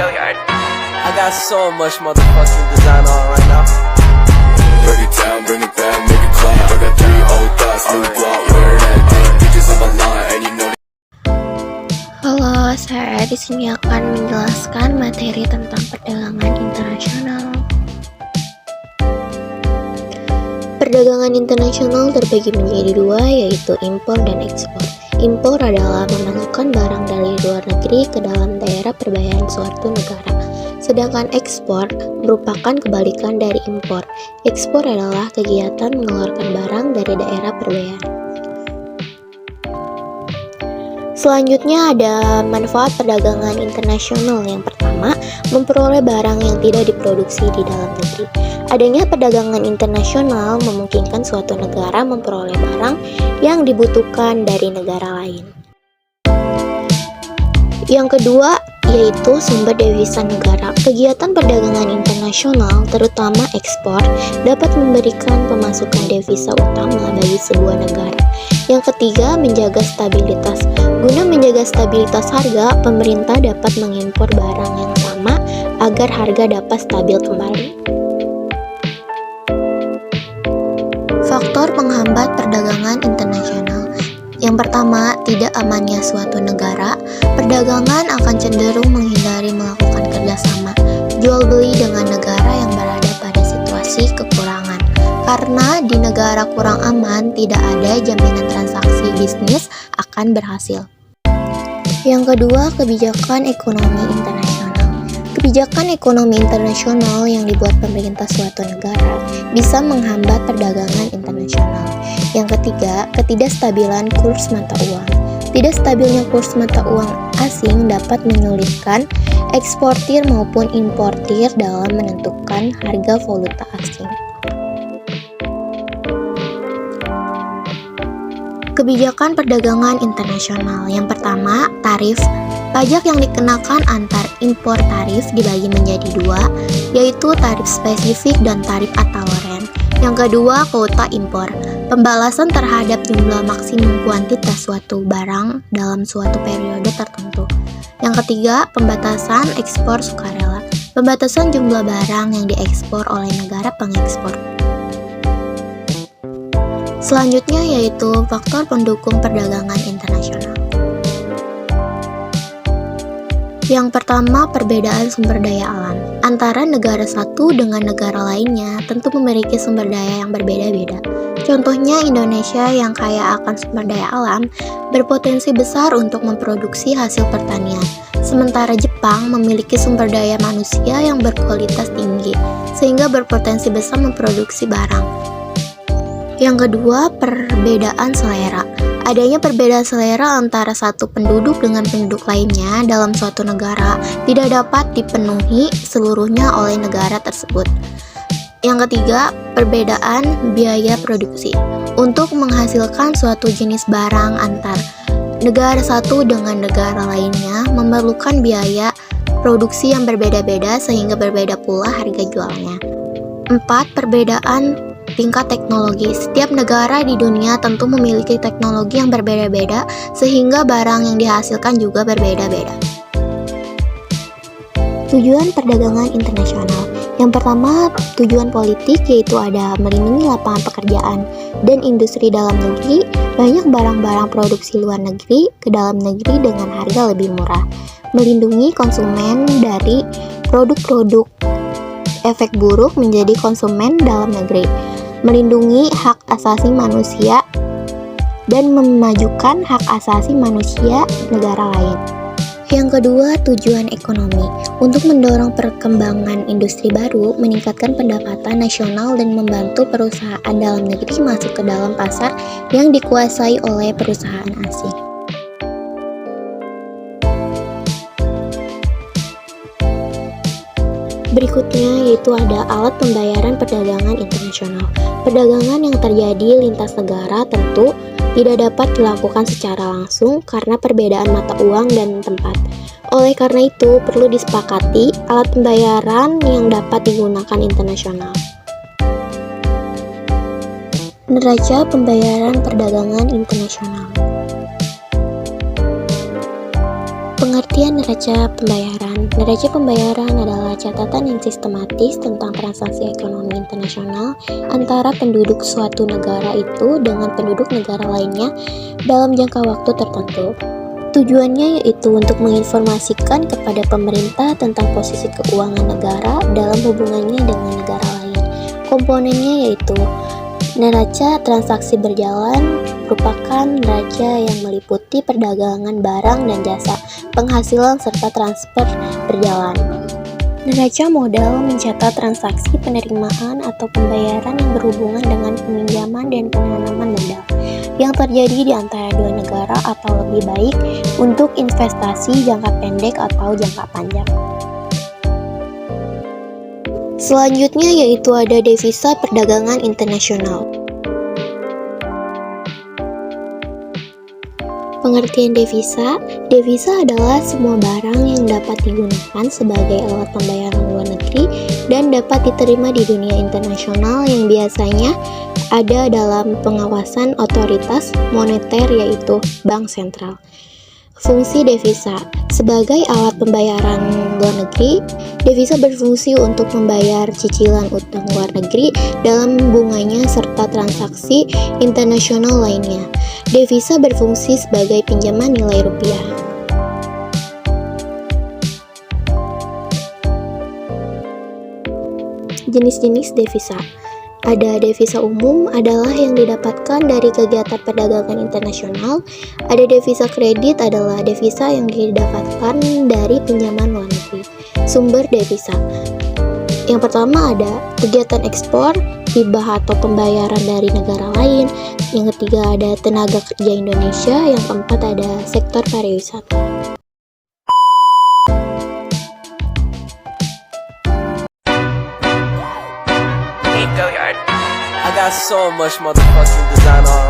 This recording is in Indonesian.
I got so much motherfucking design on right now. Break it down, bring it back, make it clap. I got 3 old thoughts, new guap, wear that thing. Bitches on my line, and you know. Halo, saya di sini akan menjelaskan materi tentang perdagangan internasional. Perdagangan internasional terbagi menjadi dua, yaitu impor dan ekspor. Impor adalah memasukkan barang dari luar negeri ke dalam daerah perbayaran suatu negara. Sedangkan ekspor merupakan kebalikan dari impor. Ekspor adalah kegiatan mengeluarkan barang dari daerah perbayaran. Selanjutnya ada manfaat perdagangan internasional. Yang pertama, memperoleh barang yang tidak diproduksi di dalam negeri. Adanya perdagangan internasional memungkinkan suatu negara memperoleh barang yang dibutuhkan dari negara lain. Yang kedua, yaitu sumber devisa negara. Kegiatan perdagangan internasional, terutama ekspor, dapat memberikan pemasukan devisa utama bagi sebuah negara. Yang ketiga, menjaga stabilitas. Guna menjaga stabilitas harga, pemerintah dapat mengimpor barang yang sama agar harga dapat stabil kembali. Faktor penghambat perdagangan internasional. Yang pertama, tidak amannya suatu negara. Perdagangan akan cenderung menghindari melakukan kerjasama jual beli dengan negara yang berada pada situasi kekurangan. Karena di negara kurang aman, tidak ada jaminan transaksi bisnis akan berhasil. Yang kedua, kebijakan ekonomi internasional. Kebijakan ekonomi internasional yang dibuat pemerintah suatu negara bisa menghambat perdagangan internasional. Yang ketiga, ketidakstabilan kurs mata uang. Tidak stabilnya kurs mata uang asing dapat menyulitkan eksportir maupun importir dalam menentukan harga valuta asing. Kebijakan perdagangan internasional. Yang pertama, tarif. Pajak yang dikenakan antar impor tarif dibagi menjadi dua, yaitu tarif spesifik dan tarif atau-ren. Yang kedua, kuota impor. Pembalasan terhadap jumlah maksimum kuantitas suatu barang dalam suatu periode tertentu. Yang ketiga, pembatasan ekspor sukarela. Pembatasan jumlah barang yang diekspor oleh negara pengekspor. Selanjutnya yaitu faktor pendukung perdagangan internasional. Yang pertama, perbedaan sumber daya alam. Antara negara satu dengan negara lainnya tentu memiliki sumber daya yang berbeda-beda. Contohnya Indonesia yang kaya akan sumber daya alam berpotensi besar untuk memproduksi hasil pertanian. Sementara Jepang memiliki sumber daya manusia yang berkualitas tinggi sehingga berpotensi besar memproduksi barang. Yang kedua, perbedaan selera. Adanya perbedaan selera antara satu penduduk dengan penduduk lainnya dalam suatu negara tidak dapat dipenuhi seluruhnya oleh negara tersebut. Yang ketiga, perbedaan biaya produksi. Untuk menghasilkan suatu jenis barang antar negara satu dengan negara lainnya memerlukan biaya produksi yang berbeda-beda sehingga berbeda pula harga jualnya. 4. Perbedaan tingkat teknologi. Setiap negara di dunia tentu memiliki teknologi yang berbeda-beda sehingga barang yang dihasilkan juga berbeda-beda. Tujuan perdagangan internasional. Yang pertama, tujuan politik, yaitu ada melindungi lapangan pekerjaan dan industri dalam negeri. Banyak barang-barang produksi luar negeri ke dalam negeri dengan harga lebih murah. Melindungi konsumen dari produk-produk efek buruk menjadi konsumen dalam negeri. Melindungi hak asasi manusia dan memajukan hak asasi manusia negara lain. Yang kedua, tujuan ekonomi. Untuk mendorong perkembangan industri baru, meningkatkan pendapatan nasional dan membantu perusahaan dalam negeri masuk ke dalam pasar yang dikuasai oleh perusahaan asing. Berikutnya yaitu ada alat pembayaran perdagangan internasional. Perdagangan yang terjadi lintas negara tentu tidak dapat dilakukan secara langsung karena perbedaan mata uang dan tempat. Oleh karena itu, perlu disepakati alat pembayaran yang dapat digunakan internasional. Neraca pembayaran perdagangan internasional. Pengertian neraca pembayaran. Neraca pembayaran adalah catatan yang sistematis tentang transaksi ekonomi internasional antara penduduk suatu negara itu dengan penduduk negara lainnya dalam jangka waktu tertentu. Tujuannya yaitu untuk menginformasikan kepada pemerintah tentang posisi keuangan negara dalam hubungannya dengan negara lain. Komponennya yaitu neraca transaksi berjalan merupakan neraca yang meliputi perdagangan barang dan jasa, penghasilan serta transfer berjalan. Neraca modal mencatat transaksi penerimaan atau pembayaran yang berhubungan dengan peminjaman dan penanaman modal yang terjadi di antara dua negara atau lebih baik untuk investasi jangka pendek atau jangka panjang. Selanjutnya yaitu ada devisa perdagangan internasional. Pengertian devisa. Devisa adalah semua barang yang dapat digunakan sebagai alat pembayaran luar negeri dan dapat diterima di dunia internasional yang biasanya ada dalam pengawasan otoritas moneter yaitu bank sentral. Fungsi devisa. Sebagai alat pembayaran luar negeri, devisa berfungsi untuk membayar cicilan utang luar negeri dalam bunganya serta transaksi internasional lainnya. Devisa berfungsi sebagai pinjaman nilai rupiah. Jenis-jenis devisa. Ada devisa umum adalah yang didapatkan dari kegiatan perdagangan internasional. Ada devisa kredit adalah devisa yang didapatkan dari pinjaman luar negeri. Sumber devisa. Yang pertama ada kegiatan ekspor, hibah atau pembayaran dari negara lain. Yang ketiga ada tenaga kerja Indonesia. Yang keempat ada sektor pariwisata. I got so much motherfucking design art